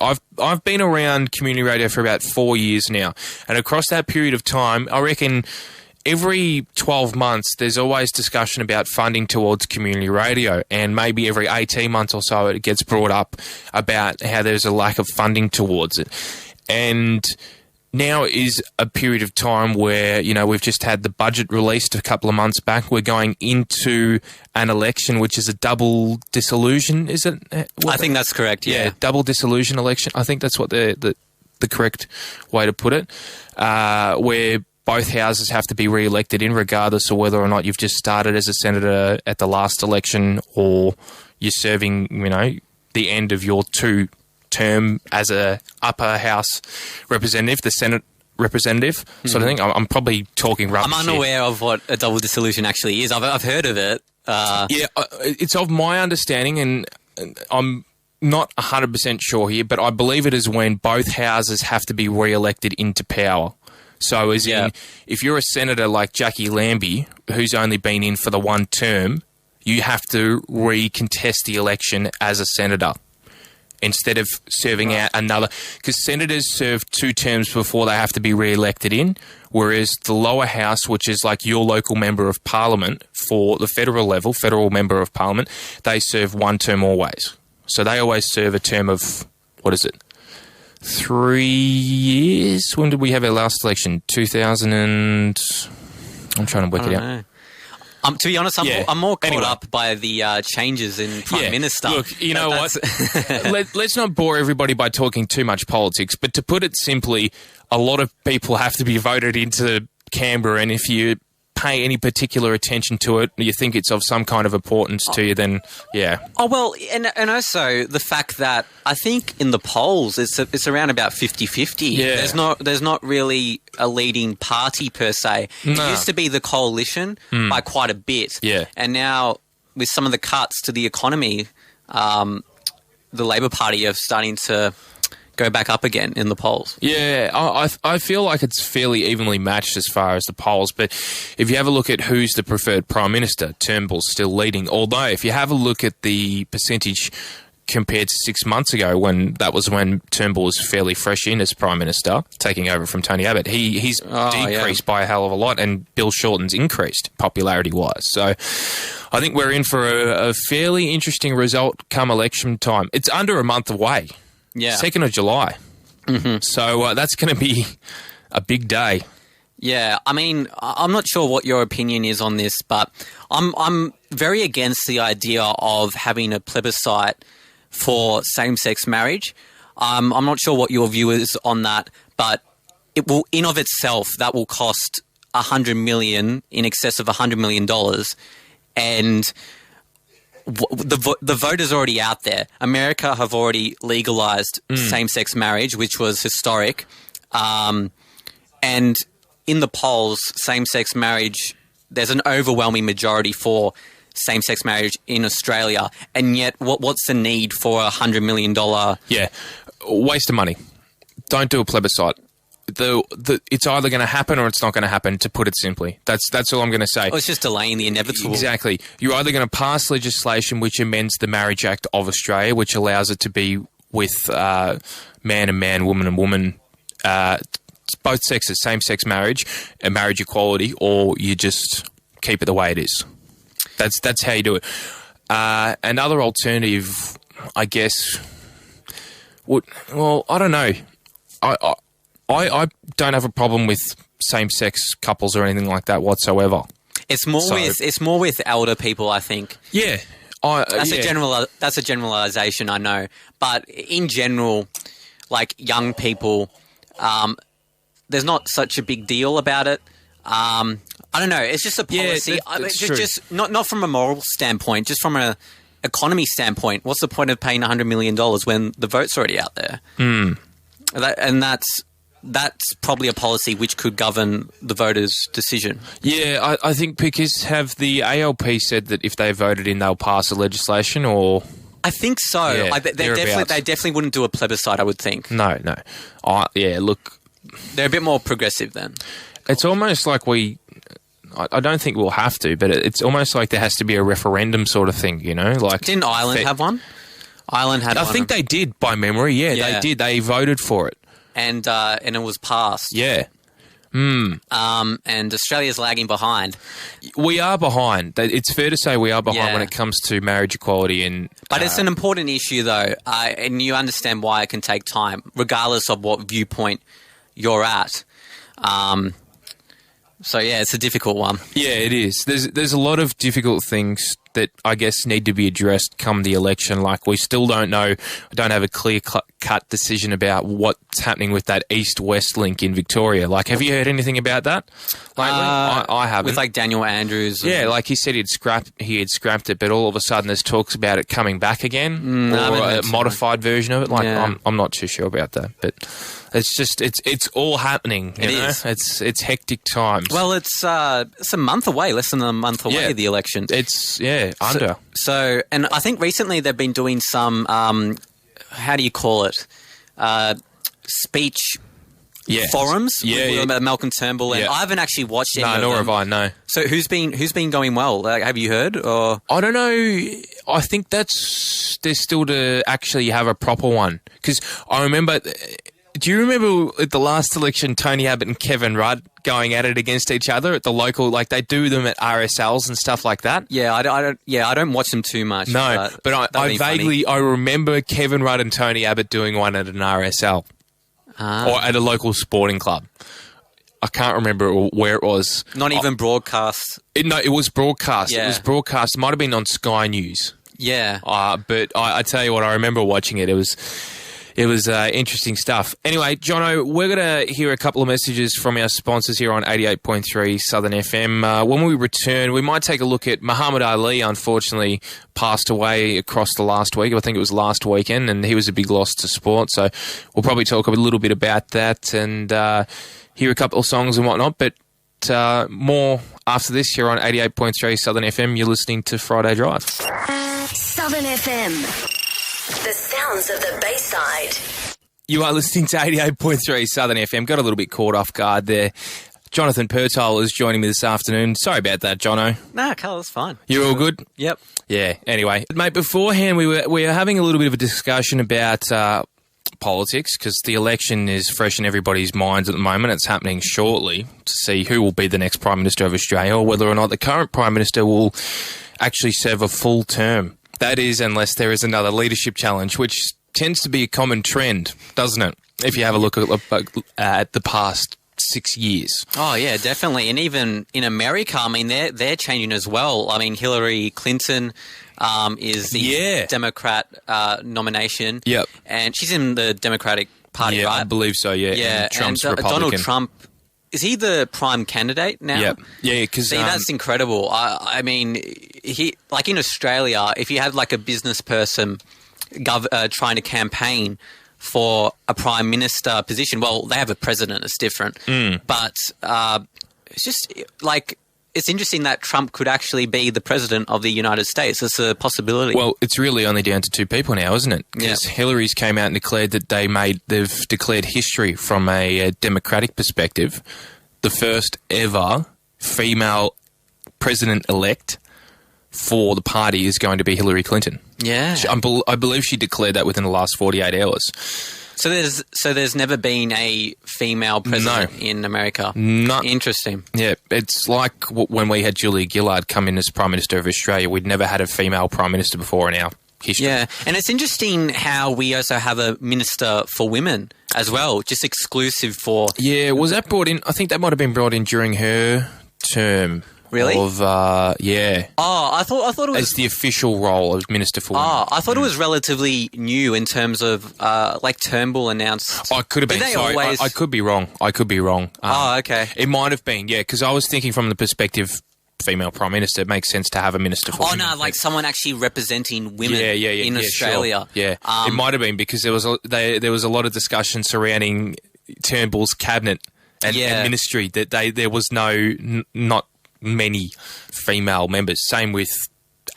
I've been around community radio for about 4 years now, and across that period of time, I reckon every 12 months there's always discussion about funding towards community radio, and maybe every 18 months or so it gets brought up about how there's a lack of funding towards it. And now is a period of time where, you know, we've just had the budget released a couple of months back. We're going into an election, which is a double dissolution, is it? I think that's correct, yeah. Double dissolution election. I think that's what the correct way to put it, where both houses have to be re-elected in, regardless of whether or not you've just started as a senator at the last election or you're serving, you know, the end of your term as a upper house representative, the Senate representative sort of thing. I'm probably talking rubbish. I'm unaware of what a double dissolution actually is. I've heard of it. It's of my understanding, and I'm not 100% sure here, but I believe it is when both houses have to be re-elected into power. So as in, if you're a senator like Jackie Lambie, who's only been in for the one term, you have to recontest the election as a senator, instead of serving out another. Because senators serve 2 terms before they have to be re-elected in, whereas the lower house, which is like your local member of parliament for the federal level, federal member of parliament, they serve 1 term always. So they always serve a term of, 3 years? When did we have our last election? 2000 and... I'm trying to work it out. To be honest, I'm more caught up by the changes in Prime Minister. Look, you know what? Let's not bore everybody by talking too much politics, but to put it simply, a lot of people have to be voted into Canberra, and if you pay any particular attention to it, you think it's of some kind of importance to you, then yeah. Oh, well, and also the fact that I think in the polls it's around about 50-50. Yeah. There's not really a leading party per se. No. It used to be the coalition by quite a bit. Yeah. And now with some of the cuts to the economy, the Labor Party are starting to go back up again in the polls. Yeah, I feel like it's fairly evenly matched as far as the polls, but if you have a look at who's the preferred Prime Minister, Turnbull's still leading. Although, if you have a look at the percentage compared to 6 months ago, when Turnbull was fairly fresh in as Prime Minister, taking over from Tony Abbott, he's decreased by a hell of a lot, and Bill Shorten's increased popularity-wise. So I think we're in for a fairly interesting result come election time. It's under a month away. Yeah. 2nd of July. Mm-hmm. So that's going to be a big day. Yeah, I mean, I'm not sure what your opinion is on this, but I'm very against the idea of having a plebiscite for same-sex marriage. I'm not sure what your view is on that, but it will, in of itself, that will cost $100 million, in excess of $100 million, and the vote is already out there. America have already legalized same-sex marriage, which was historic. And in the polls, same-sex marriage, there's an overwhelming majority for same-sex marriage in Australia. And yet, what's the need for $100 million? Yeah, waste of money. Don't do a plebiscite. It's either going to happen or it's not going to happen, to put it simply. That's all I'm going to say. Well, it's just delaying the inevitable. Exactly. You're either going to pass legislation which amends the Marriage Act of Australia, which allows it to be with man and man, woman and woman, both sexes, same-sex marriage and marriage equality, or you just keep it the way it is. That's how you do it. Another alternative, I guess, I don't know. I don't have a problem with same-sex couples or anything like that whatsoever. It's more with elder people, I think. Yeah, that's a generalization, I know, but in general, like young people, there's not such a big deal about it. I don't know. It's just a policy. Just not from a moral standpoint, just from an economy standpoint. What's the point of paying $100 million when the vote's already out there? That's probably a policy which could govern the voters' decision. Yeah, I think because have the ALP said that if they voted in, they'll pass the legislation, or... I think so. Yeah, they definitely wouldn't do a plebiscite, I would think. No. Look... They're a bit more progressive then. It's almost like I don't think we'll have to, but it's almost like there has to be a referendum sort of thing, you know? Like, didn't Ireland have one? Ireland had I one. think they did by memory. Yeah, Yeah. they did. They voted for it. And it was passed. Yeah. And Australia's lagging behind. We are behind. It's fair to say we are behind Yeah. when it comes to marriage equality. But it's an important issue, though, and you understand why it can take time, regardless of what viewpoint you're at. So, yeah, it's a difficult one. Yeah, it is. There's a lot of difficult things that I guess need to be addressed come the election. Like, we still don't know, don't have a clear-cut decision about what's happening with that east-west link in Victoria. Like, have you heard anything about that lately? I haven't. With, like, Daniel Andrews. Yeah, like he said he had scrapped it, but all of a sudden there's talks about it coming back again, or a modified version of it. Like, Yeah. I'm not too sure about that, but it's just it's all happening. You know? It's hectic times. Well, it's a month away, less than a month away, the election. It's under. So, and I think recently they've been doing some, how do you call it, speech forums with Malcolm Turnbull, and I haven't actually watched any of them. No, nor have I, no. So who's been going well? Like, have you heard? Or I don't know. I think they're still to actually have a proper one. Because I remember... Do you remember at the last election, Tony Abbott and Kevin Rudd going at it against each other at the local, like they do them at RSLs and stuff like that? Yeah, I don't watch them too much. No, but I remember Kevin Rudd and Tony Abbott doing one at an RSL or at a local sporting club. I can't remember where it was. Not even broadcast. It was broadcast. Yeah. It was broadcast. It might have been on Sky News. Yeah. But I tell you what, I remember watching it. It was interesting stuff. Anyway, Jono, we're going to hear a couple of messages from our sponsors here on 88.3 Southern FM. When we return, we might take a look at Muhammad Ali, unfortunately passed away across the last week. I think it was last weekend, and he was a big loss to sport. So we'll probably talk a little bit about that and hear a couple of songs and whatnot. But more after this here on 88.3 Southern FM. You're listening to Friday Drive. Southern FM. The sounds of the Bayside. You are listening to 88.3 Southern FM. Got a little bit caught off guard there. Jonathan Pertile is joining me this afternoon. Sorry about that, Jono. Nah, Carl, it's fine. You're all good? Yep. Yeah, anyway. Mate, beforehand we were having a little bit of a discussion about politics because the election is fresh in everybody's minds at the moment. It's happening shortly to see who will be the next Prime Minister of Australia or whether or not the current Prime Minister will actually serve a full term. That is, unless there is another leadership challenge, which tends to be a common trend, doesn't it? If you have a look at the past 6 years. Oh, yeah, definitely. And even in America, I mean, they're changing as well. I mean, Hillary Clinton is the Democrat nomination. Yep. And she's in the Democratic Party, right? I believe so, yeah. Yeah, and Trump's and Republican. Donald Trump, is he the prime candidate now? Yep. Yeah, because... See, that's incredible. I mean, like in Australia, if you had like a business person trying to campaign for a prime minister position, well, they have a president, it's different. But it's just like... It's interesting that Trump could actually be the president of the United States. It's a possibility. Well, it's really only down to two people now, isn't it? Because Hillary's came out and declared that they've declared history from a democratic perspective. The first ever female president-elect for the party is going to be Hillary Clinton. Yeah. I believe she declared that within the last 48 hours. So there's never been a female president in America? No. Interesting. Yeah, it's like when we had Julia Gillard come in as Prime Minister of Australia. We'd never had a female Prime Minister before in our history. Yeah, and it's interesting how we also have a Minister for Women as well, just exclusive for... Yeah, was that brought in? I think that might have been brought in during her term. Really? Yeah. Oh, I thought it was... As the official role of Minister for Women. Oh, I thought it was relatively new in terms of, like Turnbull announced... I could have been, sorry. I could be wrong. Oh, okay. It might have been, yeah, because I was thinking from the perspective female Prime Minister, it makes sense to have a Minister for Women. Oh, no, like someone actually representing women in Australia. Sure. Yeah, it might have been because there was a lot of discussion surrounding Turnbull's cabinet and ministry that there was not many female members. Same with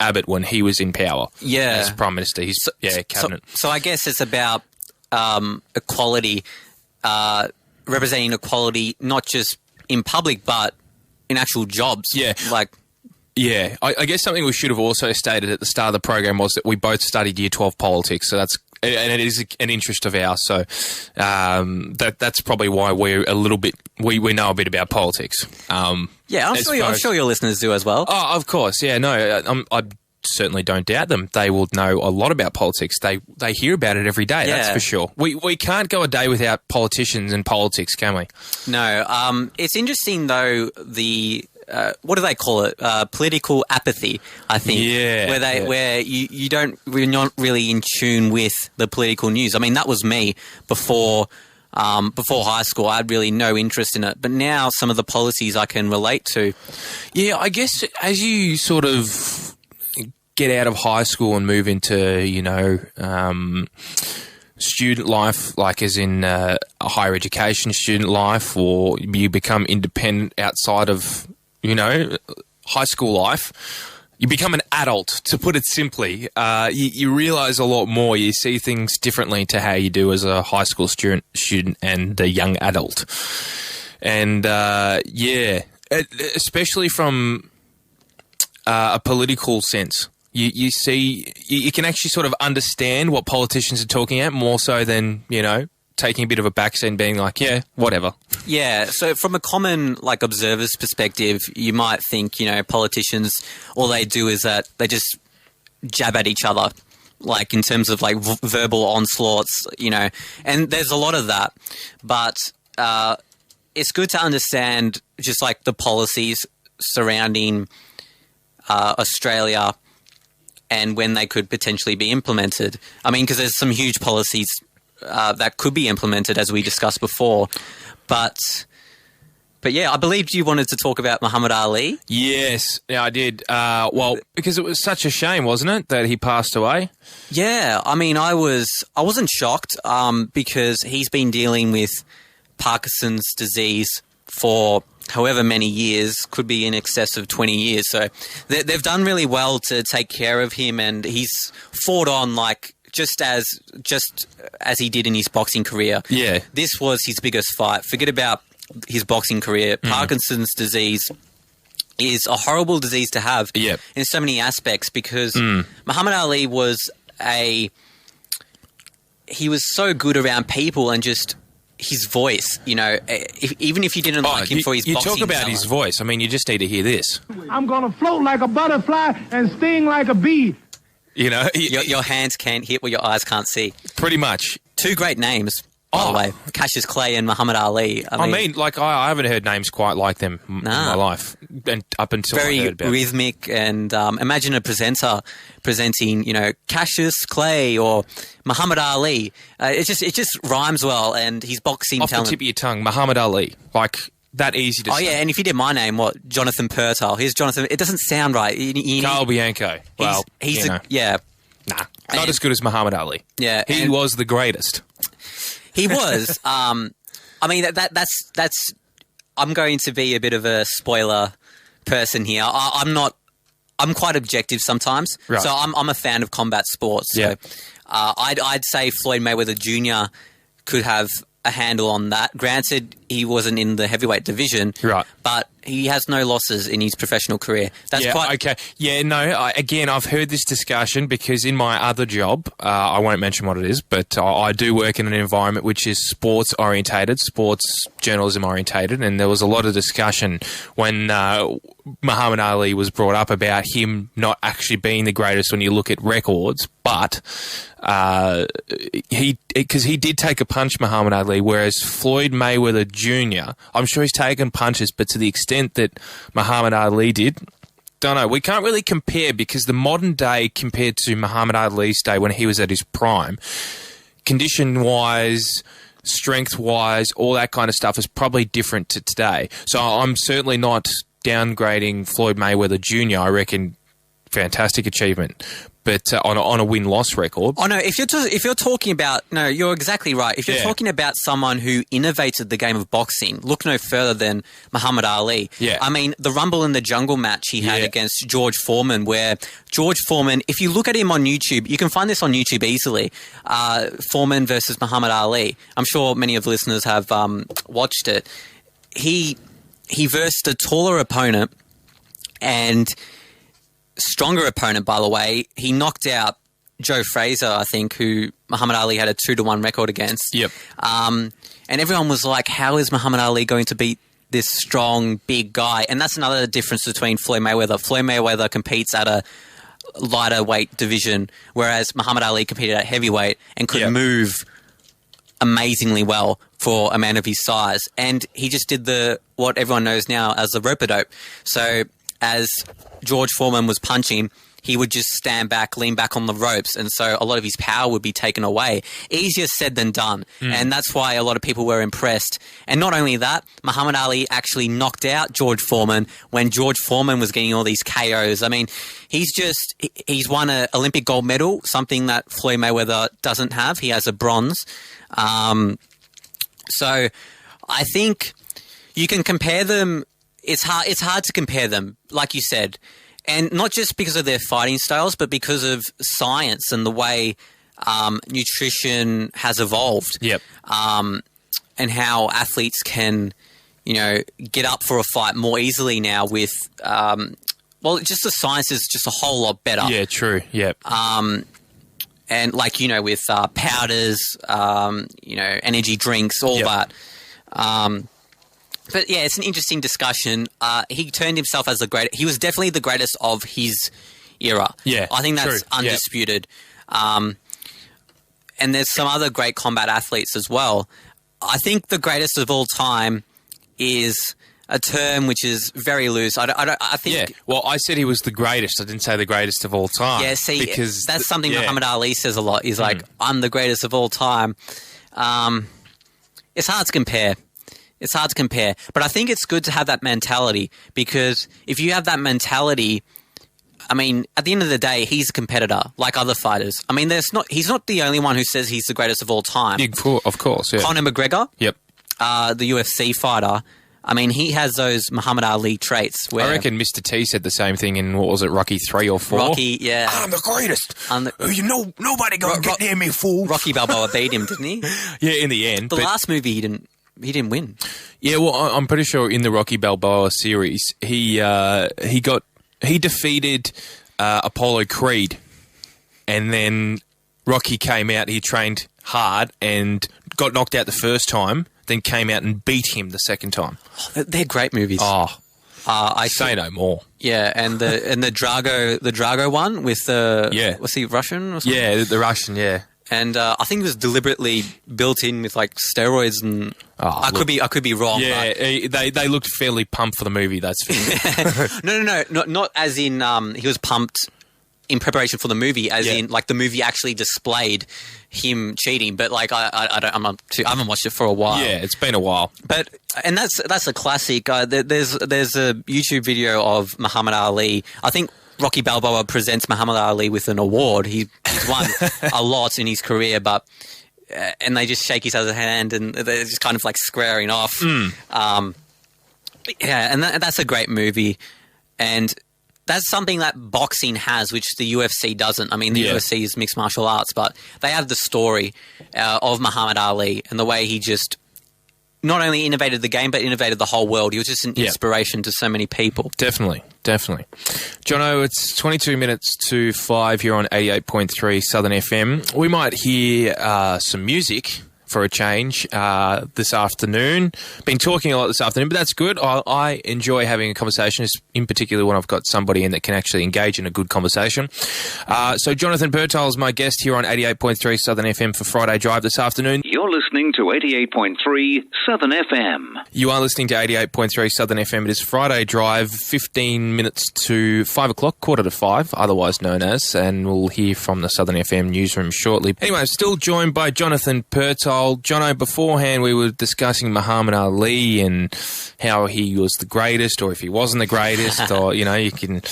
Abbott when he was in power as Prime Minister. Cabinet. So I guess it's about equality, representing equality not just in public but in actual jobs. Yeah. Like... Yeah, I guess something we should have also stated at the start of the program was that we both studied Year 12 politics, so and it is an interest of ours. So that's probably why we're a little bit we know a bit about politics. I'm sure your listeners do as well. Oh, of course, yeah. No, I certainly don't doubt them. They will know a lot about politics. They hear about it every day. Yeah. That's for sure. We can't go a day without politicians and politics, can we? No. It's interesting though. What do they call it? Political apathy, I think. Yeah. Where you're not really in tune with the political news. I mean, that was me before high school. I had really no interest in it. But now some of the policies I can relate to. Yeah, I guess as you sort of get out of high school and move into, student life, like as in a higher education student life, or you become independent outside of high school life, you become an adult, to put it simply. You realise a lot more. You see things differently to how you do as a high school student and a young adult. And, especially from a political sense. You see, you can actually sort of understand what politicians are talking about more so than, taking a bit of a backseat and being like, yeah, whatever. Yeah, so from a common, observer's perspective, you might think, politicians, all they do is that they just jab at each other, in terms of, verbal onslaughts, and there's a lot of that. But it's good to understand just, the policies surrounding Australia and when they could potentially be implemented. I mean, because there's some huge policies that could be implemented, as we discussed before. But yeah, I believe you wanted to talk about Muhammad Ali. Yes, yeah, I did. Because it was such a shame, wasn't it, that he passed away? Yeah, I mean, I wasn't shocked because he's been dealing with Parkinson's disease for however many years, could be in excess of 20 years. So they've done really well to take care of him, and he's fought on just as he did in his boxing career. Yeah. This was his biggest fight. Forget about his boxing career. Parkinson's disease is a horrible disease to have in so many aspects, because Muhammad Ali was he was so good around people, and just his voice, even if you didn't like him for his boxing talk about talent. his voice. I mean, you just need to hear this. I'm going to float like a butterfly and sting like a bee. Your hands can't hit what your eyes can't see. Pretty much. Two great names, by the way. Cassius Clay and Muhammad Ali. I mean, I haven't heard names quite like them in my life, and up until very I heard about rhythmic. And imagine a presenter presenting, Cassius Clay or Muhammad Ali. It just rhymes well, and his boxing off talent. the tip of your tongue, Muhammad Ali, that easy to say. Oh yeah, and if you did my name, Jonathan Pertile? Here's Jonathan. It doesn't sound right. Karl Bianco. He's not as good as Muhammad Ali. Yeah, he was the greatest. He was. I mean, that's. I'm going to be a bit of a spoiler person here. I'm quite objective sometimes. Right. So I'm a fan of combat sports. Yeah. So I'd say Floyd Mayweather Jr. could have a handle on that. Granted, he wasn't in the heavyweight division, right? But he has no losses in his professional career. Okay. Yeah, no. Again, I've heard this discussion because in my other job, I won't mention what it is, but I do work in an environment which is sports orientated, sports journalism orientated, and there was a lot of discussion when Muhammad Ali was brought up about him not actually being the greatest when you look at records, but because he did take a punch, Muhammad Ali, whereas Floyd Mayweather Jr., I'm sure he's taken punches, but to the extent that Muhammad Ali did, don't know. We can't really compare because the modern day compared to Muhammad Ali's day when he was at his prime, condition-wise, strength-wise, all that kind of stuff is probably different to today. So I'm certainly not downgrading Floyd Mayweather Jr. I reckon fantastic achievement. But on a win-loss record. Oh no! If you're talking about you're exactly right. If you're talking about someone who innovated the game of boxing, look no further than Muhammad Ali. Yeah. I mean, the Rumble in the Jungle match he had against George Foreman, where George Foreman, if you look at him on YouTube, you can find this on YouTube easily. Foreman versus Muhammad Ali. I'm sure many of the listeners have watched it. He versed a taller opponent, and stronger opponent, by the way. He knocked out Joe Frazier, I think, who Muhammad Ali had a 2-1 record against. Yep. And everyone was like, how is Muhammad Ali going to beat this strong, big guy? And that's another difference between Floyd Mayweather. Floyd Mayweather competes at a lighter weight division, whereas Muhammad Ali competed at heavyweight and could move amazingly well for a man of his size. And he just did what everyone knows now as the rope-a-dope. So as George Foreman was punching, he would just stand back, lean back on the ropes, and so a lot of his power would be taken away. Easier said than done, and that's why a lot of people were impressed. And not only that, Muhammad Ali actually knocked out George Foreman when George Foreman was getting all these KOs. I mean, he's won an Olympic gold medal, something that Floyd Mayweather doesn't have. He has a bronze. So I think you can compare them. It's hard to compare them, like you said. And not just because of their fighting styles, but because of science and the way nutrition has evolved. Yep. And how athletes can, get up for a fight more easily now with, just the science is just a whole lot better. Yeah, true. Yep. And with powders, energy drinks, all that. But yeah, it's an interesting discussion. He turned himself as he was definitely the greatest of his era. Yeah, I think that's true. undisputed. And there's some other great combat athletes as well. I think the greatest of all time is a term which is very loose. I think. Yeah. Well, I said he was the greatest. I didn't say the greatest of all time. Yeah. See, because that's something Muhammad Ali says a lot. He's like, "I'm the greatest of all time." It's hard to compare. It's hard to compare, but I think it's good to have that mentality, because if you have that mentality, I mean, at the end of the day, he's a competitor like other fighters. I mean, he's not the only one who says he's the greatest of all time. Of course, yeah. Conor McGregor, yep, the UFC fighter. I mean, he has those Muhammad Ali traits. Where I reckon Mr. T said the same thing in, what was it, Rocky 3 or 4? Rocky, yeah. I'm the greatest. Nobody gonna get near me, fool. Rocky Balboa beat him, didn't he? Yeah, in the end. The last movie, he didn't win. Yeah, well, I'm pretty sure in the Rocky Balboa series, he defeated Apollo Creed, and then Rocky came out. He trained hard and got knocked out the first time, then came out and beat him the second time. They're great movies. Oh, I say no more. Yeah, and the Drago one with was he Russian or something? Yeah, the Russian, yeah. And I think it was deliberately built in with like steroids, and I could be wrong. Yeah, they looked fairly pumped for the movie. That's fair. No, not as in he was pumped in preparation for the movie, as in like the movie actually displayed him cheating. But like I haven't watched it for a while. Yeah, it's been a while. But that's a classic. There's a YouTube video of Muhammad Ali. I think Rocky Balboa presents Muhammad Ali with an award. He's won a lot in his career, but and they just shake each other's hand and they're just kind of like squaring off. And that's a great movie, and that's something that boxing has, which the UFC doesn't. I mean, the UFC is mixed martial arts, but they have the story of Muhammad Ali and the way he just not only innovated the game, but innovated the whole world. He was just an inspiration to so many people. Definitely. Jono, it's 22 minutes to 5 here on 88.3 Southern FM. We might hear some music for a change this afternoon. Been talking a lot this afternoon, but that's good. I enjoy having a conversation, in particular when I've got somebody in that can actually engage in a good conversation. So Jonathan Pertile is my guest here on 88.3 Southern FM for Friday Drive this afternoon. You're listening to 88.3 Southern FM. You are listening to 88.3 Southern FM. It is Friday Drive, 15 minutes to 5 o'clock, 4:45, otherwise known as, and we'll hear from the Southern FM newsroom shortly. Anyway, I'm still joined by Jonathan Pertile. Jono, beforehand we were discussing Muhammad Ali and how he was the greatest, or if he wasn't the greatest, or, you can,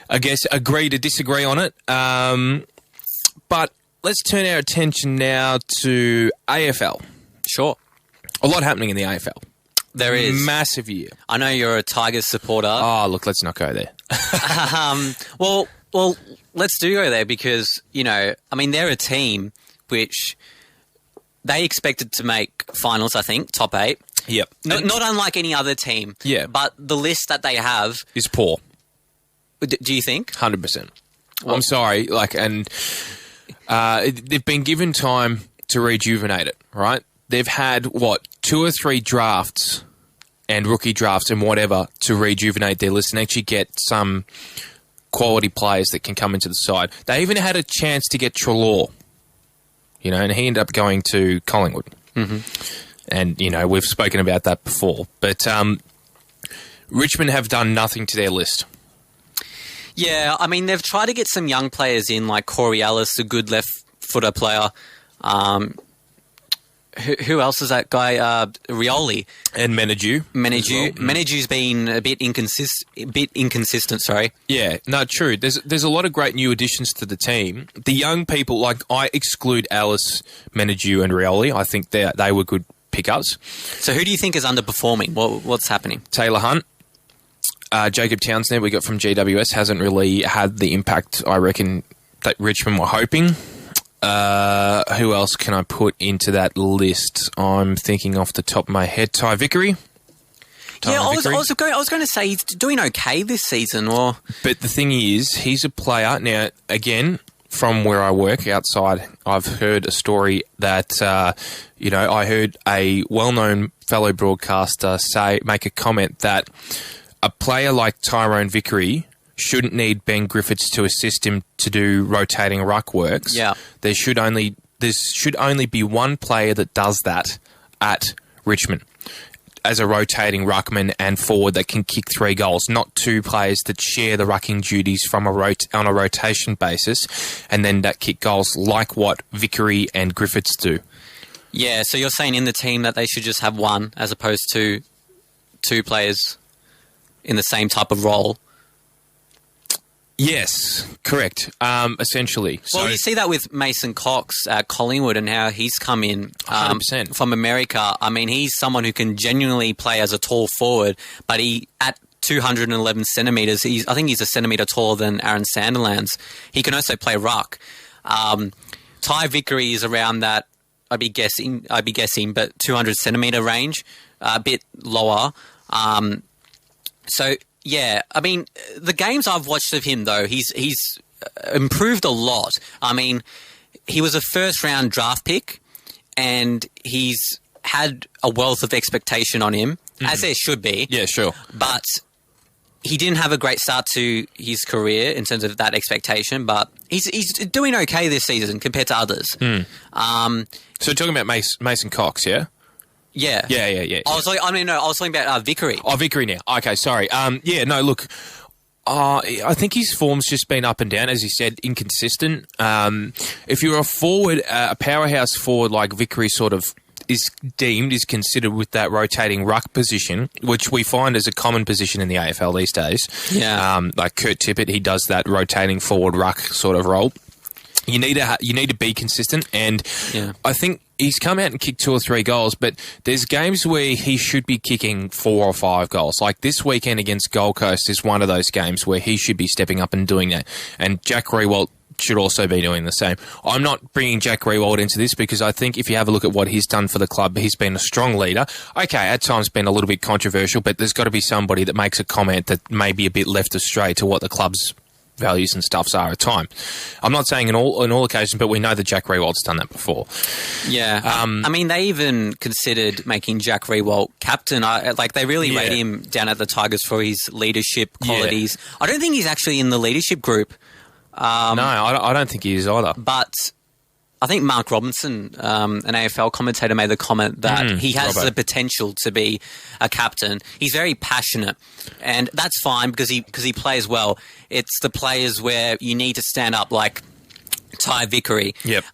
I guess, agree to disagree on it. But let's turn our attention now to AFL. Sure. A lot happening in the AFL. There is. Massive year. I know you're a Tigers supporter. Oh, look, let's not go there. Well, let's do go there because, they're a team which they expected to make finals, I think, top 8. Yep. Not unlike any other team. Yeah. But the list that they have is poor. Do you think? 100%. I'm sorry, and they've been given time to rejuvenate it, right? They've had, 2 or 3 drafts and rookie drafts and whatever to rejuvenate their list and actually get some quality players that can come into the side. They even had a chance to get Treloar, and he ended up going to Collingwood. Mm-hmm. And, we've spoken about that before. But Richmond have done nothing to their list. Yeah, I mean, they've tried to get some young players in, like Corey Ellis, a good left-footer player. Who else is that guy? Rioli. And Menadue. Menadue's been a bit inconsistent, sorry. Yeah, no, true. There's a lot of great new additions to the team. The young people, I exclude Alice, Menadue and Rioli. I think they were good pickups. So who do you think is underperforming? What's happening? Taylor Hunt. Jacob Townsend we got from GWS hasn't really had the impact, I reckon, that Richmond were hoping. Who else can I put into that list? I'm thinking off the top of my head. Ty Vickery. I was going to say he's doing okay this season. But the thing is, he's a player. Now, again, from where I work outside, I've heard a story that, I heard a well-known fellow broadcaster make a comment that a player like Tyrone Vickery shouldn't need Ben Griffiths to assist him to do rotating ruck works. Yeah. There should only be one player that does that at Richmond as a rotating ruckman and forward that can kick 3 goals, not 2 players that share the rucking duties on a rotation basis and then that kick goals like what Vickery and Griffiths do. Yeah, so you're saying in the team that they should just have one as opposed to 2 players in the same type of role? Yes, correct. Essentially. Well, you see that with Mason Cox at Collingwood and how he's come in 100%. From America. I mean, he's someone who can genuinely play as a tall forward, but at 211 centimetres, I think he's a centimetre taller than Aaron Sandilands. He can also play ruck. Ty Vickery is around that, I'd be guessing, but 200 centimetre range, a bit lower. Yeah, I mean, the games I've watched of him, though, he's improved a lot. I mean, he was a first-round draft pick, and he's had a wealth of expectation on him, as there should be. Yeah, sure. But he didn't have a great start to his career in terms of that expectation, but he's doing okay this season compared to others. So talking about Mason Cox, yeah? Yeah. Yeah. I was talking about Vickery. Oh, Vickery now. Okay, sorry. Look, I think his form's just been up and down, as you said, inconsistent. If you're a forward, a powerhouse forward like Vickery sort of is considered with that rotating ruck position, which we find is a common position in the AFL these days. Yeah. Like Kurt Tippett, he does that rotating forward ruck sort of role. You need to be consistent, and I think he's come out and kicked 2 or 3 goals, but there's games where he should be kicking 4 or 5 goals. Like this weekend against Gold Coast is one of those games where he should be stepping up and doing that. And Jack Riewoldt should also be doing the same. I'm not bringing Jack Riewoldt into this because I think if you have a look at what he's done for the club, he's been a strong leader. Okay, at times been a little bit controversial, but there's got to be somebody that makes a comment that may be a bit left astray to what the club's values and stuffs are at time. I'm not saying in all occasions, but we know that Jack Riewoldt's done that before. Yeah. I mean, they even considered making Jack Riewoldt captain. They really rate him down at the Tigers for his leadership qualities. Yeah. I don't think he's actually in the leadership group. No, I don't think he is either. But I think Mark Robinson, an AFL commentator, made the comment that he has the potential to be a captain. He's very passionate, and that's fine because he plays well. It's the players where you need to stand up, like Ty Vickery. Yep.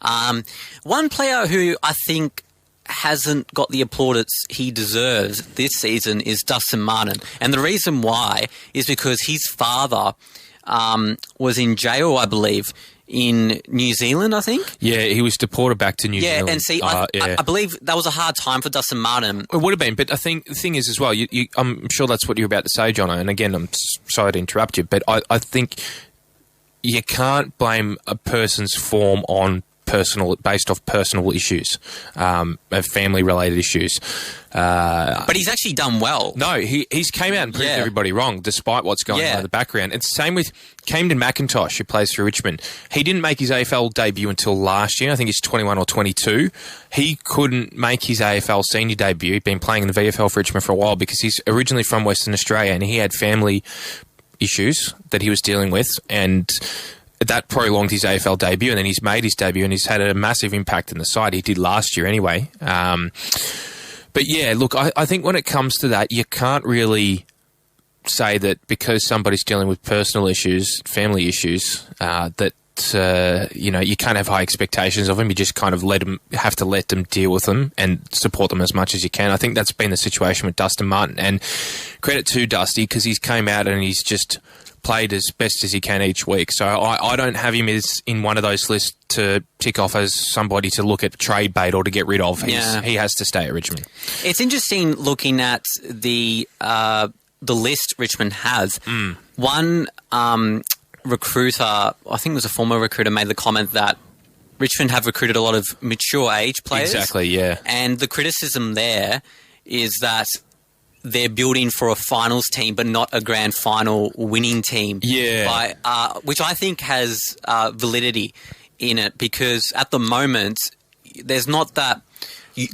One player who I think hasn't got the plaudits he deserves this season is Dustin Martin, and the reason why is because his father was in jail, I believe, in New Zealand, I think. Yeah, he was deported back to New Zealand. Yeah, and see, I believe that was a hard time for Dustin Martin. It would have been, but I think the thing is as well, I'm sure that's what you're about to say, Jono, and again, I'm sorry to interrupt you, but I think you can't blame a person's form on based off personal issues, family-related issues. But he's actually done well. No, he's came out and proved everybody wrong, despite what's going on in the background. It's the same with Camden McIntosh, who plays for Richmond. He didn't make his AFL debut until last year. I think he's 21 or 22. He couldn't make his AFL senior debut. He'd been playing in the VFL for Richmond for a while because he's originally from Western Australia and he had family issues that he was dealing with, and that prolonged his AFL debut, and then he's made his debut and he's had a massive impact in the side. He did last year anyway. But yeah, look, I think when it comes to that, you can't really say that because somebody's dealing with personal issues, family issues, that you can't have high expectations of them. You just kind of have to let them deal with them and support them as much as you can. I think that's been the situation with Dustin Martin, and credit to Dusty because he's came out and he's just played as best as he can each week. So I don't have him as in one of those lists to tick off as somebody to look at trade bait or to get rid of. He has to stay at Richmond. It's interesting looking at the list Richmond has. One recruiter, I think it was a former recruiter, made the comment that Richmond have recruited a lot of mature age players. Exactly, yeah. And the criticism there is that they're building for a finals team, but not a grand final winning team. Yeah. Which I think has validity in it because at the moment, there's not that.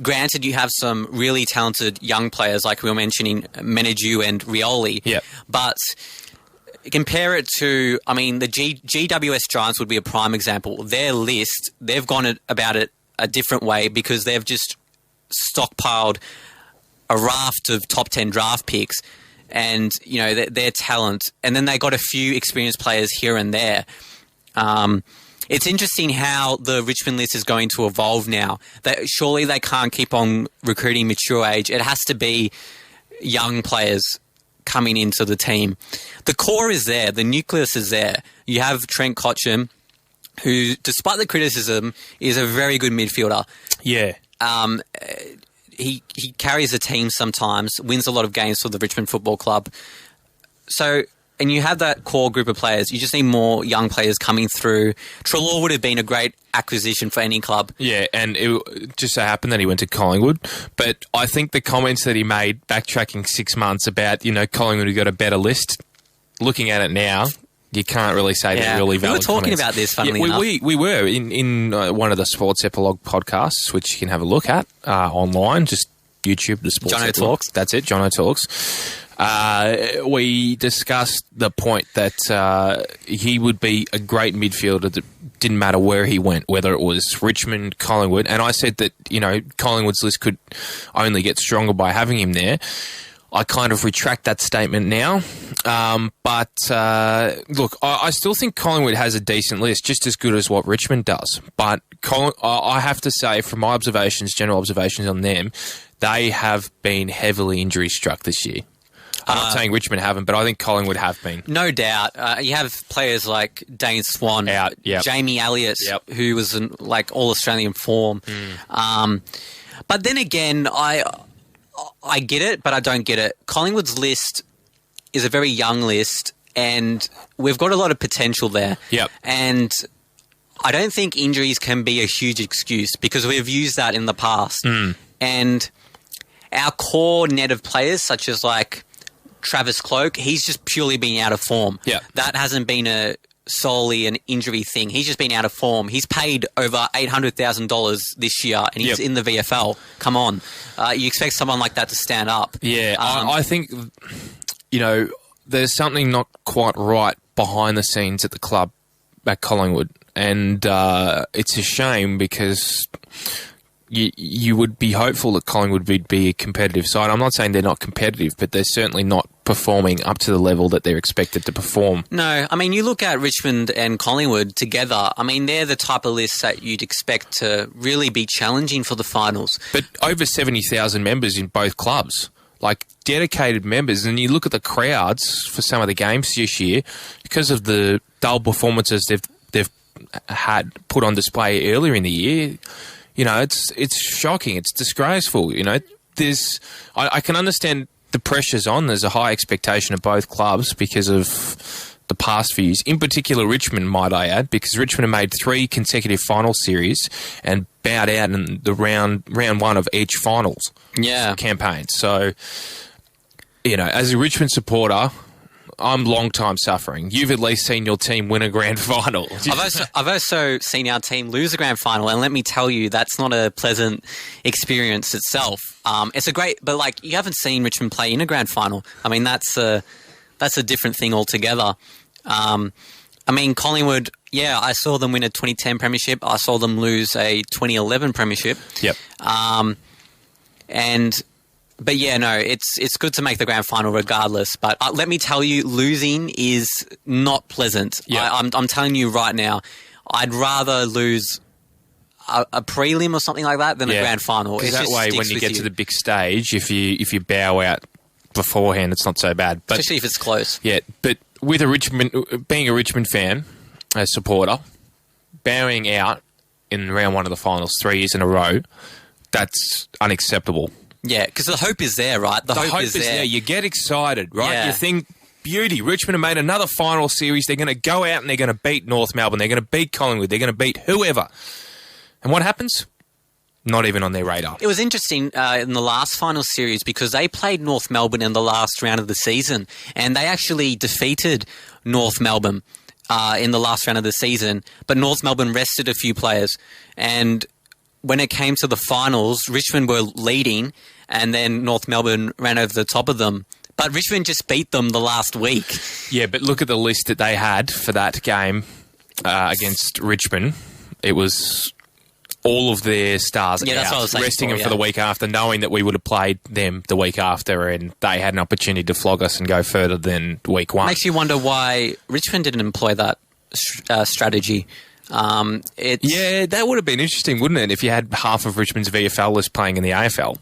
Granted, you have some really talented young players, like we were mentioning, Menadue and Rioli. Yeah. But compare it to, the GWS Giants would be a prime example. Their list, they've gone about it a different way because they've just stockpiled a raft of top 10 draft picks and, their talent. And then they got a few experienced players here and there. It's interesting how the Richmond list is going to evolve now. Surely they can't keep on recruiting mature age. It has to be young players coming into the team. The core is there. The nucleus is there. You have Trent Cotchin, who, despite the criticism, is a very good midfielder. Yeah. He carries a team sometimes, wins a lot of games for the Richmond Football Club. So, and you have that core group of players. You just need more young players coming through. Treloar would have been a great acquisition for any club. Yeah, and it just so happened that he went to Collingwood. But I think the comments that he made, backtracking 6 months about, Collingwood had got a better list, looking at it now, you can't really say they're really valid. We were talking comments about this, funnily enough. We were in one of the Sports Epilogue podcasts, which you can have a look at online. Just YouTube, the Sports Jono Epilogue. Talks. That's it, Jono Talks. We discussed the point that he would be a great midfielder that didn't matter where he went, whether it was Richmond, Collingwood. And I said that, Collingwood's list could only get stronger by having him there. I kind of retract that statement now. But look, I still think Collingwood has a decent list, just as good as what Richmond does. But I have to say, from my observations, general observations on them, they have been heavily injury-struck this year. I'm not saying Richmond haven't, but I think Collingwood have been. No doubt. You have players like Dane Swan, out, Jamie Elliott, who was in all-Australian form. But then again, I get it, but I don't get it. Collingwood's list is a very young list, and we've got a lot of potential there. Yep. And I don't think injuries can be a huge excuse because we've used that in the past. And our core net of players, such as like Travis Cloak, he's just purely been out of form. Yeah. That hasn't been solely an injury thing. He's just been out of form. He's paid over $800,000 this year, and he's in the VFL. Come on. You expect someone like that to stand up. Yeah, I think, there's something not quite right behind the scenes at the club at Collingwood, and it's a shame because you would be hopeful that Collingwood would be a competitive side. I'm not saying they're not competitive, but they're certainly not performing up to the level that they're expected to perform. No, you look at Richmond and Collingwood together, they're the type of lists that you'd expect to really be challenging for the finals. But over 70,000 members in both clubs, like dedicated members, and you look at the crowds for some of the games this year, because of the dull performances they've had put on display earlier in the year, it's shocking. It's disgraceful. I can understand the pressure's on. There's a high expectation of both clubs because of the past few years. In particular, Richmond, might I add, because Richmond have made 3 consecutive final series and bowed out in the round one of each finals campaign. So, as a Richmond supporter, I'm long time suffering. You've at least seen your team win a grand final. I've also seen our team lose a grand final, and let me tell you, that's not a pleasant experience itself. It's a great, but you haven't seen Richmond play in a grand final. I mean, that's a different thing altogether. Collingwood, I saw them win a 2010 premiership. I saw them lose a 2011 premiership. Yep. But it's good to make the grand final regardless. But let me tell you, losing is not pleasant. Yeah. I'm telling you right now, I'd rather lose a prelim or something like that than a grand final. Because that way, when you get to the big stage, if you bow out beforehand, it's not so bad. But, especially if it's close. Yeah, but with being a Richmond fan, a supporter, bowing out in round one of the finals 3 years in a row, that's unacceptable. Yeah, because the hope is there, right? The hope is there. You get excited, right? Yeah. You think, beauty, Richmond have made another final series. They're going to go out and they're going to beat North Melbourne. They're going to beat Collingwood. They're going to beat whoever. And what happens? Not even on their radar. It was interesting in the last final series because they played North Melbourne in the last round of the season, and they actually defeated North Melbourne in the last round of the season, but North Melbourne rested a few players, and when it came to the finals, Richmond were leading, and then North Melbourne ran over the top of them. But Richmond just beat them the last week. Yeah, but look at the list that they had for that game against Richmond. It was all of their stars that's what I was saying resting before, them for the week after, knowing that we would have played them the week after, and they had an opportunity to flog us and go further than week one. Makes you wonder why Richmond didn't employ that strategy. That would have been interesting, wouldn't it, if you had half of Richmond's VFL list playing in the AFL?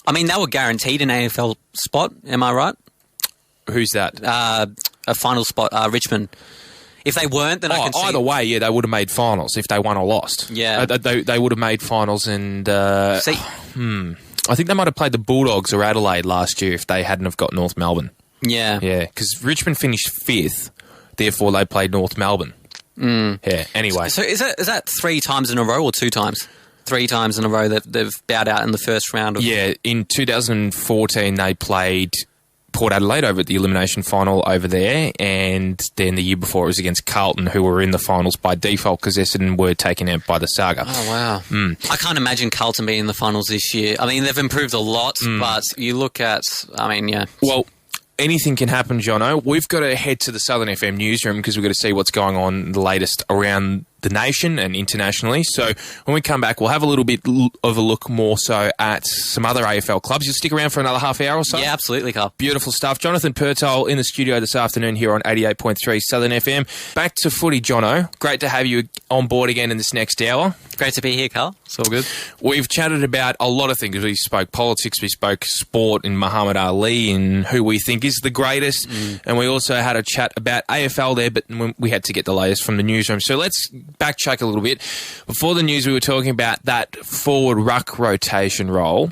I mean, they were guaranteed an AFL spot, am I right? Who's that? A final spot, Richmond. If they weren't, then I can see... Either way, they would have made finals if they won or lost. Yeah. They would have made finals, and I think they might have played the Bulldogs or Adelaide last year if they hadn't have got North Melbourne. Yeah. Yeah, because Richmond finished 5th, therefore they played North Melbourne. Yeah, anyway. So is that 3 times in a row or 2 times? 3 times in a row that they've bowed out in the first round? Yeah, in 2014 they played Port Adelaide over at the elimination final over there, and then the year before it was against Carlton, who were in the finals by default because Essendon were taken out by the Saga. Oh, wow. I can't imagine Carlton being in the finals this year. I mean, they've improved a lot, but you look at, Well, anything can happen, Jono. We've got to head to the Southern FM newsroom because we've got to see what's going on the latest around the nation and internationally. So when we come back, we'll have a little bit of a look more so at some other AFL clubs. You'll stick around for another half hour or so? Yeah, absolutely, Carl. Beautiful stuff. Jonathan Pertile in the studio this afternoon here on 88.3 Southern FM. Back to footy, Jono. Great to have you on board again in this next hour. Great to be here, Carl. It's all good. We've chatted about a lot of things. We spoke politics, we spoke sport and Muhammad Ali and who we think is the greatest. And we also had a chat about AFL there, but we had to get the latest from the newsroom. So let's backtrack a little bit. Before the news, we were talking about that forward ruck rotation role.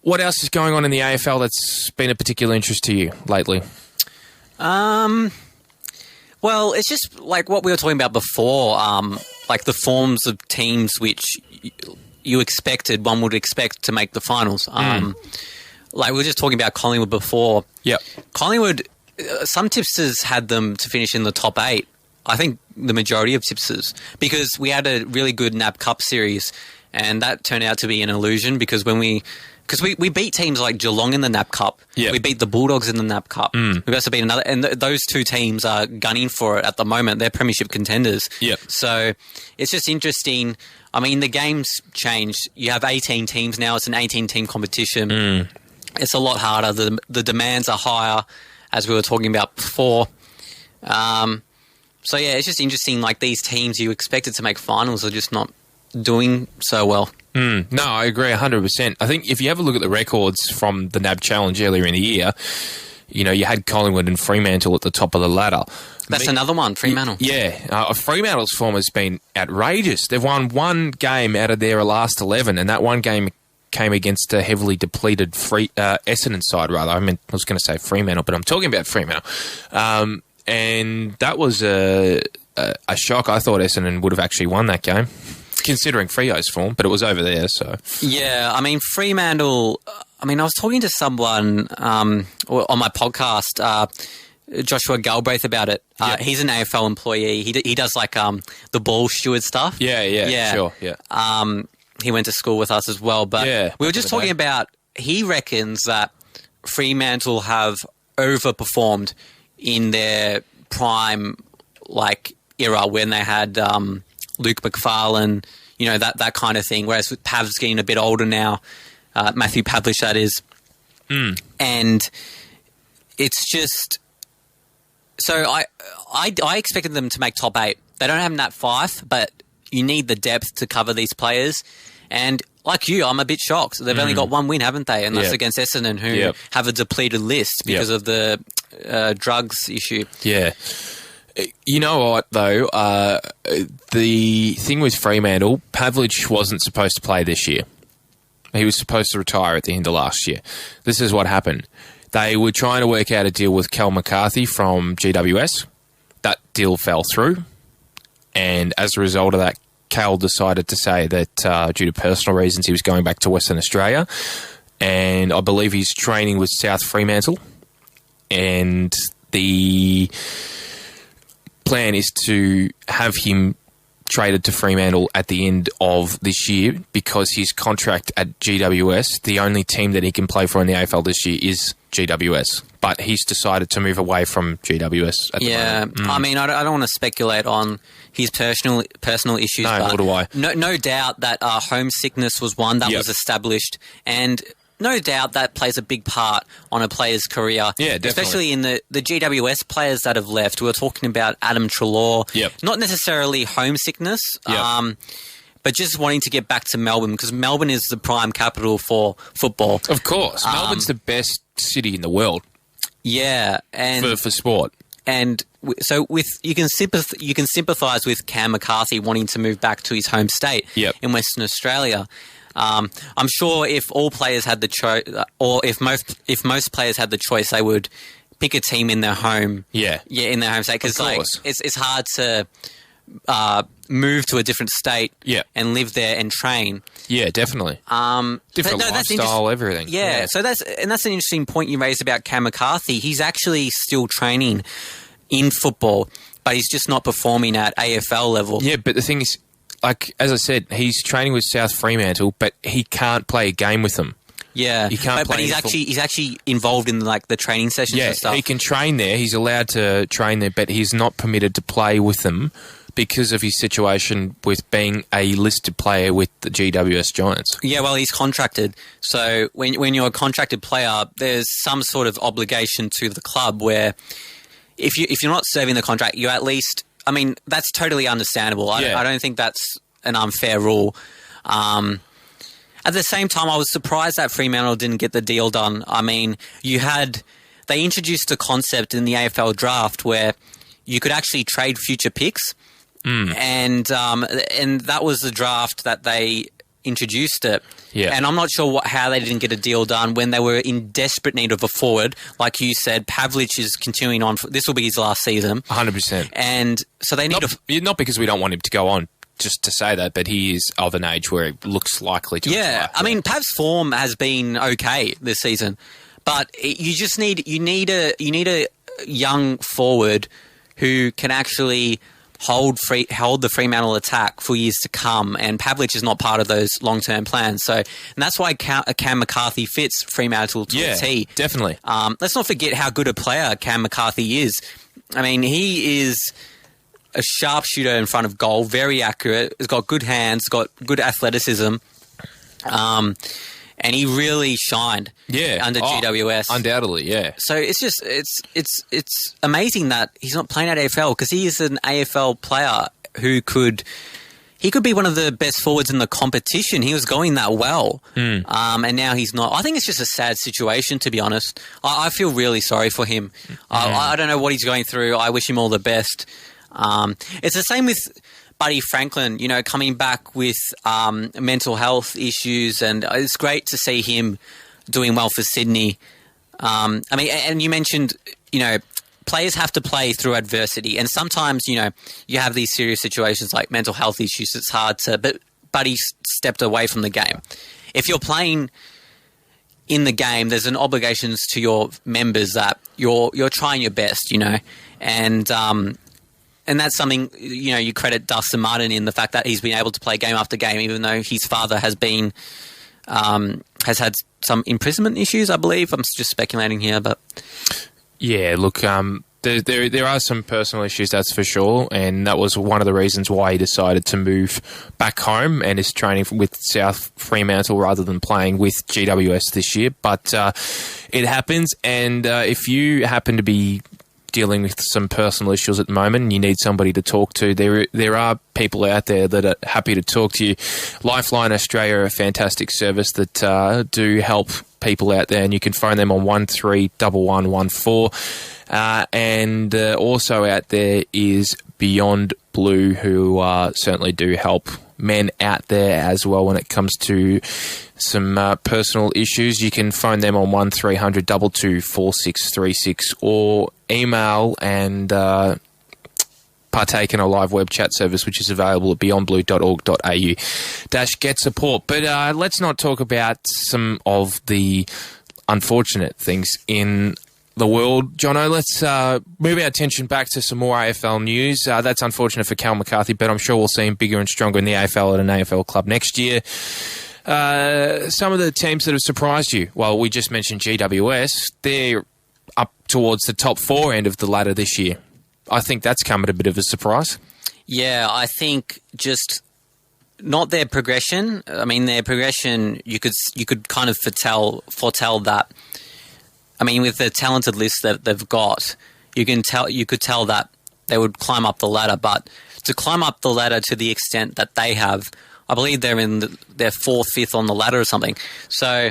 What else is going on in the AFL that's been a particular interest to you lately? Well, it's just like what we were talking about before, like the forms of teams which one would expect to make the finals. Like we were just talking about Collingwood before. Yep. Collingwood, some tipsters had them to finish in the top 8. I think the majority of tipsters, because we had a really good NAB Cup series, and that turned out to be an illusion because we beat teams like Geelong in the NAB Cup. Yep. We beat the Bulldogs in the NAB Cup. We've also beat another, and those 2 teams are gunning for it at the moment. They're premiership contenders. Yep. So it's just interesting. I mean, the game's changed. You have 18 teams now. It's an 18-team competition. It's a lot harder. The demands are higher, as we were talking about before. So, yeah, it's just interesting, like, these teams you expected to make finals are just not doing so well. No, I agree 100%. I think if you have a look at the records from the NAB Challenge earlier in the year, you had Collingwood and Fremantle at the top of the ladder. That's another one, Fremantle. Yeah. Fremantle's form has been outrageous. They've won 1 game out of their last 11, and that 1 game came against a heavily depleted Essendon side, rather. I was going to say Fremantle, but I'm talking about Fremantle. And that was a shock. I thought Essendon would have actually won that game, considering Freo's form, but it was over there, so... Yeah, I mean, Fremantle... I was talking to someone on my podcast, Joshua Galbraith, about it. He's an AFL employee. He does, like, the ball steward stuff. Yeah, sure, yeah. He went to school with us as well, but we were just talking about... He reckons that Fremantle have overperformed in their prime, like, era when they had Luke McFarlane, that kind of thing, whereas with Pav's getting a bit older now, Matthew Pavlich, that is. And it's just... So I expected them to make top 8. They don't have Nat Fyfe, but you need the depth to cover these players. And like you, I'm a bit shocked. They've only got one win, haven't they? And that's against Essendon, who have a depleted list because of the drugs issue. Yeah. You know what, though? The thing with Fremantle, Pavlich wasn't supposed to play this year. He was supposed to retire at the end of last year. This is what happened. They were trying to work out a deal with Cal McCarthy from GWS. That deal fell through. And as a result of that, Cal decided to say that due to personal reasons, he was going back to Western Australia. And I believe he's training with South Fremantle. And the plan is to have him traded to Fremantle at the end of this year, because his contract at GWS, the only team that he can play for in the AFL this year is GWS. But he's decided to move away from GWS at the moment. I don't want to speculate on his personal issues. No, but nor do I. No doubt that homesickness was one that was established, and no doubt that plays a big part on a player's career. Yeah, definitely. Especially in the GWS players that have left. We were talking about Adam Treloar. Yep. Not necessarily homesickness, but just wanting to get back to Melbourne, because Melbourne is the prime capital for football. Of course. Melbourne's the best city in the world. Yeah. And for sport. And so you can sympathise with Cam McCarthy wanting to move back to his home state in Western Australia. I'm sure if all players had the choice, or if most players had the choice, they would pick a team in their home. In their home state, because it's hard to move to a different state and live there and train. Yeah, definitely. Different lifestyle, everything. Yeah, so that's an interesting point you raised about Cam McCarthy. He's actually still training in football, but he's just not performing at AFL level. Yeah, but the thing is, like, as I said, he's training with South Fremantle, but he can't play a game with them. Yeah, he can't play. But he's actually involved in like the training sessions and stuff. He can train there. He's allowed to train there, but he's not permitted to play with them because of his situation with being a listed player with the GWS Giants. Yeah, well, he's contracted. So when you're a contracted player, there's some sort of obligation to the club where if you're not serving the contract, you at least... I mean, that's totally understandable. I don't think that's an unfair rule. At the same time, I was surprised that Fremantle didn't get the deal done. I mean, they introduced a concept in the AFL draft where you could actually trade future picks, and that was the draft that they introduced it. Yeah. And I'm not sure how they didn't get a deal done when they were in desperate need of a forward. Like you said, Pavlich is continuing on. This will be his last season. 100%. And so they need not because we don't want him to go on, just to say that, but he is of an age where he looks likely to. Yeah, I mean, Pav's form has been okay this season, but you need a young forward who can actually hold the Fremantle attack for years to come, and Pavlich is not part of those long-term plans. So, and that's why Cam McCarthy fits Fremantle to a T. Definitely. Let's not forget how good a player Cam McCarthy is. I mean, he is a sharpshooter in front of goal, very accurate. He's got good hands, got good athleticism, and he really shined. Under GWS, undoubtedly. Yeah. So it's just it's amazing that he's not playing at AFL, because he is an AFL player who could be one of the best forwards in the competition. He was going that well, and now he's not. I think it's just a sad situation, to be honest. I feel really sorry for him. I don't know what he's going through. I wish him all the best. It's the same with Buddy Franklin, coming back with mental health issues, and it's great to see him doing well for Sydney. And you mentioned, players have to play through adversity, and sometimes, you have these serious situations like mental health issues. It's hard to, but Buddy stepped away from the game. If you're playing in the game, there's an obligation to your members that you're trying your best, and that's something, you credit Dustin Martin in the fact that he's been able to play game after game, even though his father has had some imprisonment issues, I believe. I'm just speculating here, but yeah, look, there are some personal issues, that's for sure, and that was one of the reasons why he decided to move back home and is training with South Fremantle rather than playing with GWS this year. But it happens, and if you happen to be dealing with some personal issues at the moment and you need somebody to talk to, there are people out there that are happy to talk to you. Lifeline Australia are a fantastic service that do help people out there, and you can phone them on 131114. And also out there is Beyond Blue, who certainly do help men out there as well when it comes to some personal issues. You can phone them on 1300 224636 or email and partake in a live web chat service, which is available at beyondblue.org.au/get support. But let's not talk about some of the unfortunate things in the world, Jono. Let's move our attention back to some more AFL news. That's unfortunate for Cal McCarthy, but I'm sure we'll see him bigger and stronger in the AFL at an AFL club next year. Some of the teams that have surprised you, well, we just mentioned GWS. They're up towards the top 4 end of the ladder this year. I think that's come at a bit of a surprise. Yeah, I think just not their progression. I mean, their progression, you could kind of foretell that. I mean, with the talented list that they've got, you could tell that they would climb up the ladder. But to climb up the ladder to the extent that they have, I believe they're in their 4th, 5th on the ladder or something. So,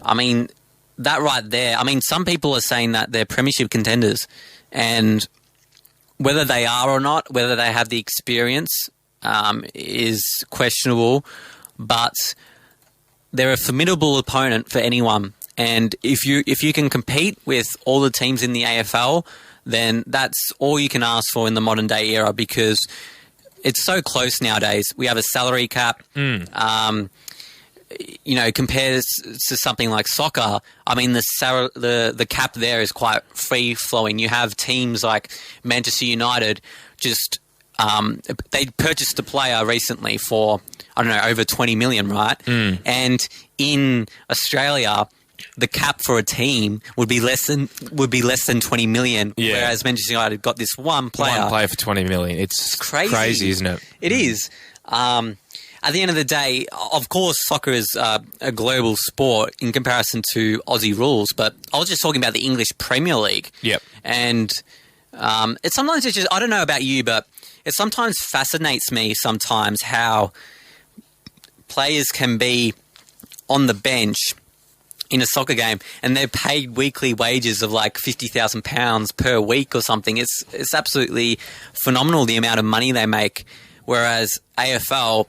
I mean, that right there. I mean, some people are saying that they're premiership contenders, and whether they are or not, whether they have the experience, is questionable. But they're a formidable opponent for anyone. And if you can compete with all the teams in the AFL, then that's all you can ask for in the modern day era, because it's so close nowadays. We have a salary cap. Compared to something like soccer, I mean, the cap there is quite free flowing. You have teams like Manchester United just they purchased a player recently for, I don't know, over 20 million, right? And in Australia, the cap for a team would be less than 20 million. Yeah. Whereas Manchester United got this one player for 20 million. It's crazy, isn't it? It is. At the end of the day, of course, soccer is a global sport in comparison to Aussie rules. But I was just talking about the English Premier League. Yep. And it's sometimes just, I don't know about you, but it sometimes fascinates me sometimes how players can be on the bench in a soccer game and they're paid weekly wages of like £50,000 per week or something. It's absolutely phenomenal, the amount of money they make. Whereas AFL,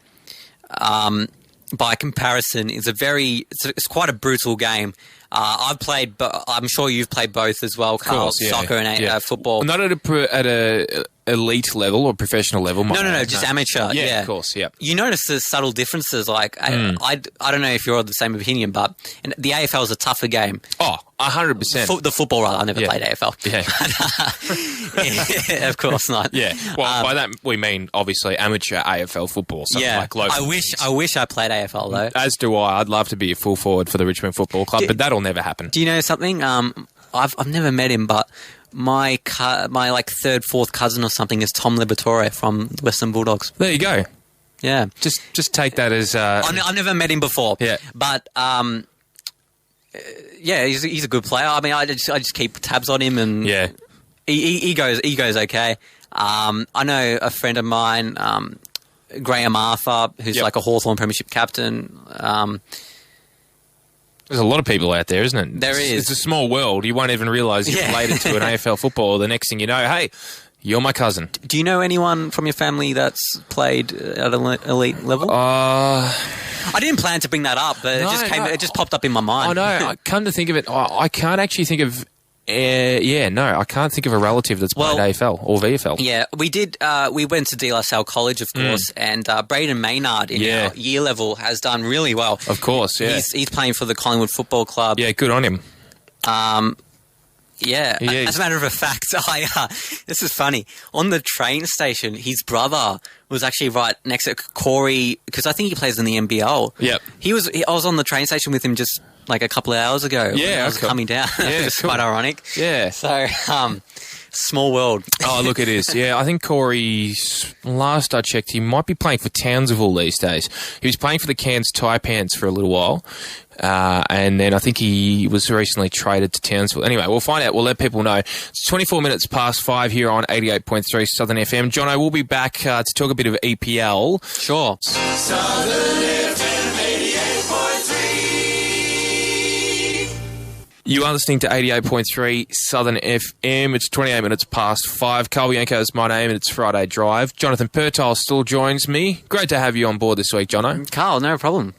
by comparison, is it's quite a brutal game. I've played, but I'm sure you've played both as well, Karl. Course, yeah, soccer and football. Not at a elite level or professional level. No, just amateur. Yeah, of course. Yeah. You notice the subtle differences. Like I don't know if you're of the same opinion, but the AFL is a tougher game. Oh, 100%. The football, rather. I never played AFL. Yeah. Yeah, of course not. Yeah. Well, by that we mean obviously amateur AFL football. Like local. I wish I played AFL though. As do I. I'd love to be a full forward for the Richmond Football Club, but that'll never happen. Do you know something? I've never met him, but my like 3rd, 4th cousin or something is Tom Liberatore from the Western Bulldogs. There you go. Yeah. Just take that as... I've never met him before. Yeah. But, he's a good player. I mean, I just keep tabs on him and... Yeah. He goes okay. I know a friend of mine, Graham Arthur, who's like a Hawthorn Premiership captain. There's a lot of people out there, isn't it? There is. It's a small world. You won't even realise you're related to an AFL footballer. The next thing you know, hey, You're my cousin. Do you know anyone from your family that's played at an elite level? I didn't plan to bring that up, but it just popped up in my mind. I know. Come to think of it, I can't actually think of... I can't think of a relative that's played AFL or VFL. Yeah, we did. We went to De La Salle College, of course, and Braden Maynard in our year level has done really well. Of course, yeah. He's playing for the Collingwood Football Club. Yeah, good on him. Yeah, as a matter of fact, this is funny. On the train station, his brother was actually right next to Corey, because I think he plays in the NBL. Yep. I was on the train station with him just like a couple of hours ago. Yeah, when I was coming down. Yeah, it's quite ironic. Yeah. So, small world. Oh, look, it is. Yeah, I think Corey, last I checked, he might be playing for Townsville these days. He was playing for the Cairns Taipans for a little while. And then I think he was recently traded to Townsville. Anyway, we'll find out. We'll let people know. It's 24 minutes past 5 here on 88.3 Southern FM. Jono, we'll be back to talk a bit of EPL. Sure. Southern FM 88.3. You are listening to 88.3 Southern FM. It's 28 minutes past 5. Karl Bianco is my name, and it's Friday Drive. Jonathan Pertile still joins me. Great to have you on board this week, Jono. Carl, no problem.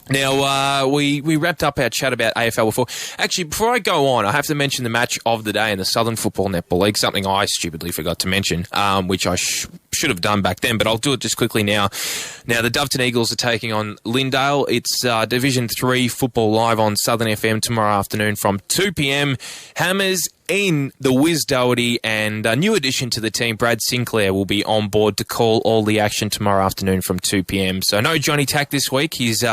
Now, we wrapped up our chat about AFL before. Actually, before I go on, I have to mention the match of the day in the Southern Football Netball League, something I stupidly forgot to mention, which I should have done back then, but I'll do it just quickly now. Now, the Doveton Eagles are taking on Lindale. It's Division 3 football live on Southern FM tomorrow afternoon from 2 p.m. Hammers in the Wiz Doherty, and a new addition to the team, Brad Sinclair, will be on board to call all the action tomorrow afternoon from 2 p.m. So no Johnny Tack this week. He's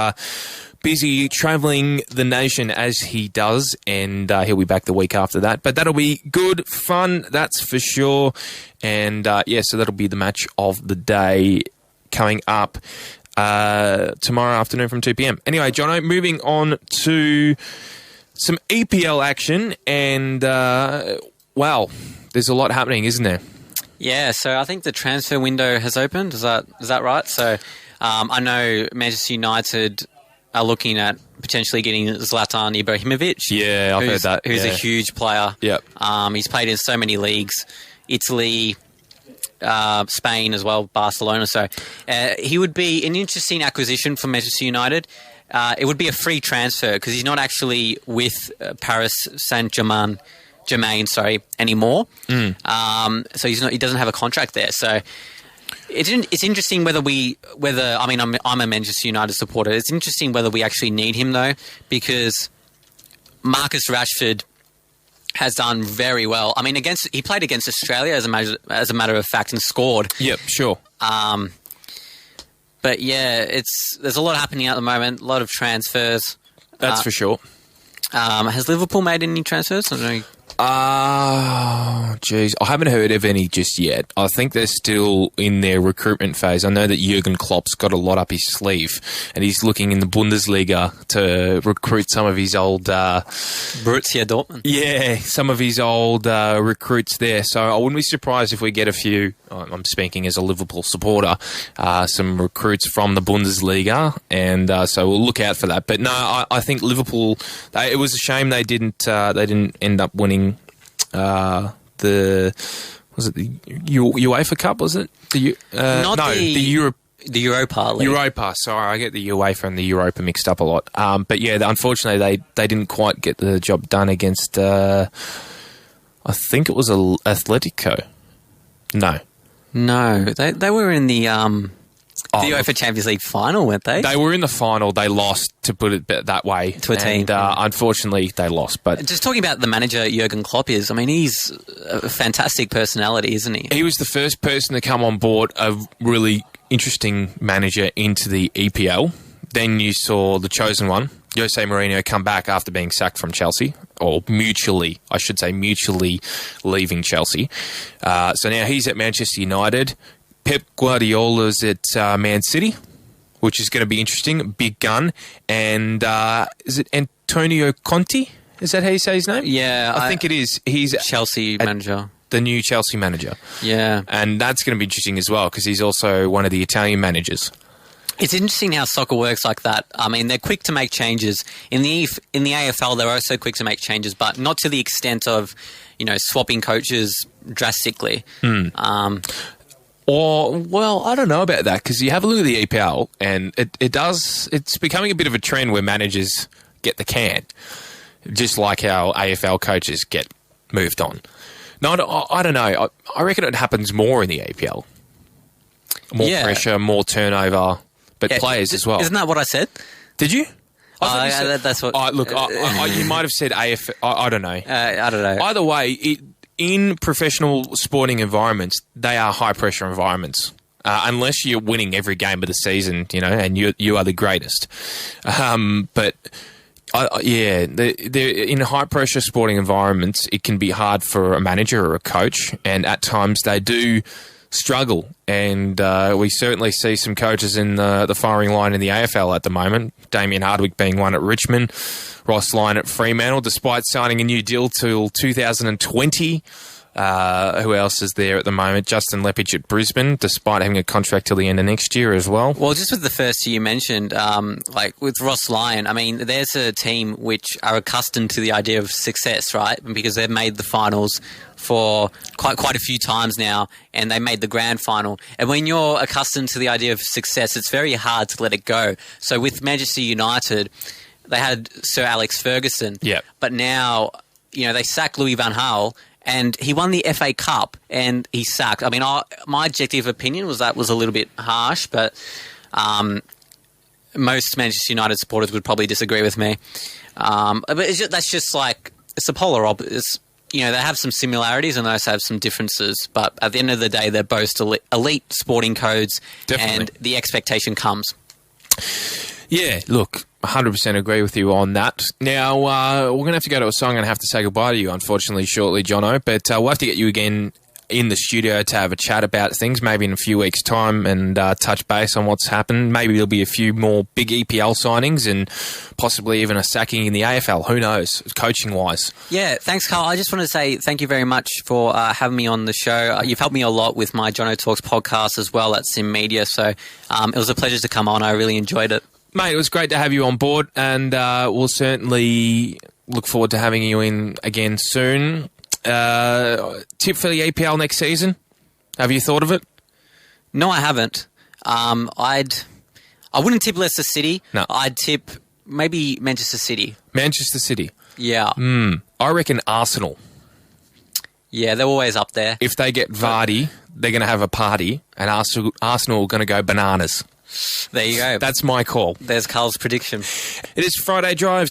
busy travelling the nation as he does, and he'll be back the week after that. But that'll be good fun, that's for sure. And so that'll be the match of the day coming up tomorrow afternoon from 2 p.m. Anyway, Jono, moving on to some EPL action, and, there's a lot happening, isn't there? Yeah, so I think the transfer window has opened. Is that right? So I know Manchester United are looking at potentially getting Zlatan Ibrahimovic. Yeah, I've heard that. Who's a huge player. Yep. He's played in so many leagues. Italy, Spain as well, Barcelona. So he would be an interesting acquisition for Manchester United. It would be a free transfer because he's not actually with Paris Saint-Germain anymore. So he doesn't have a contract there. So it's interesting whether I'm a Manchester United supporter. It's interesting whether we actually need him though, because Marcus Rashford has done very well. I mean, he played against Australia as a matter of fact and scored. Yep, sure. But yeah, there's a lot happening at the moment. A lot of transfers. That's for sure. Has Liverpool made any transfers? I don't know. Geez, I haven't heard of any just yet. I think they're still in their recruitment phase. I know that Jurgen Klopp's got a lot up his sleeve, and he's looking in the Bundesliga to recruit some of his old Borussia Dortmund. Yeah, some of his old recruits there. So I wouldn't be surprised if we get a few. I'm speaking as a Liverpool supporter. Some recruits from the Bundesliga, and so we'll look out for that. But no, I think Liverpool. It was a shame they didn't end up winning. Was it the UEFA Cup? Was it the Europa League. Europa. Sorry, I get the UEFA and the Europa mixed up a lot. But yeah, unfortunately they didn't quite get the job done against. I think it was Atletico. No, they were in the UEFA Champions League final, weren't they? They were in the final. They lost, to put it that way, to a team. And unfortunately, they lost. But just talking about the manager, Jurgen Klopp he's a fantastic personality, isn't he? He was the first person to come on board, a really interesting manager into the EPL. Then you saw the chosen one, Jose Mourinho, come back after being sacked from Chelsea, or mutually leaving Chelsea. So now he's at Manchester United. Pep Guardiola's at Man City, which is going to be interesting. Big gun. And is it Antonio Conte? Is that how you say his name? Yeah. I think it is. He's Chelsea manager. The new Chelsea manager. Yeah. And that's going to be interesting as well, because he's also one of the Italian managers. It's interesting how soccer works like that. I mean, they're quick to make changes. In the AFL, they're also quick to make changes, but not to the extent of, swapping coaches drastically. Well, I don't know about that, because you have a look at the EPL and it's becoming a bit of a trend where managers get the can, just like how AFL coaches get moved on. No, I don't know. I reckon it happens more in the EPL. More pressure, more turnover, but players as well. Isn't that what I said? Did you? That's what... Look, you might have said AFL. I don't know. I don't know. Either way, in professional sporting environments, they are high-pressure environments. Unless you're winning every game of the season, and you are the greatest. But... in high-pressure sporting environments, it can be hard for a manager or a coach, and at times they do struggle. And we certainly see some coaches in the firing line in the AFL at the moment. Damien Hardwick being one at Richmond, Ross Lyon at Fremantle, despite signing a new deal till 2020. Who else is there at the moment? Justin Lepage at Brisbane, despite having a contract till the end of next year as well. Well, just with the first two you mentioned, like with Ross Lyon, I mean, there's a team which are accustomed to the idea of success, right? Because they've made the finals for quite a few times now, and they made the grand final. And when you're accustomed to the idea of success, it's very hard to let it go. So with Manchester United, they had Sir Alex Ferguson, but now, they sacked Louis van Gaal, and he won the FA Cup, and he sacked. I mean, my objective opinion was that was a little bit harsh, but most Manchester United supporters would probably disagree with me. But that's just like, it's a polar opposite. They have some similarities and they also have some differences. But at the end of the day, they're both elite sporting codes. Definitely. And the expectation comes. Yeah, look, 100% agree with you on that. Now, we're going to have to go to a song and have to say goodbye to you, unfortunately, shortly, Jono. But we'll have to get you again in the studio to have a chat about things, maybe in a few weeks' time, and touch base on what's happened. Maybe there'll be a few more big EPL signings and possibly even a sacking in the AFL. Who knows, coaching-wise. Yeah, thanks, Karl. I just want to say thank you very much for having me on the show. You've helped me a lot with my Jono Talks podcast as well at Sim Media, so it was a pleasure to come on. I really enjoyed it. Mate, it was great to have you on board, and we'll certainly look forward to having you in again soon. Tip for the EPL next season? Have you thought of it? No, I haven't. I wouldn't tip Leicester City. No. I'd tip maybe Manchester City. Manchester City? Yeah. I reckon Arsenal. Yeah, they're always up there. If they get Vardy, they're going to have a party, and Arsenal are going to go bananas. There you go. That's my call. There's Karl's prediction. It is Friday Drive.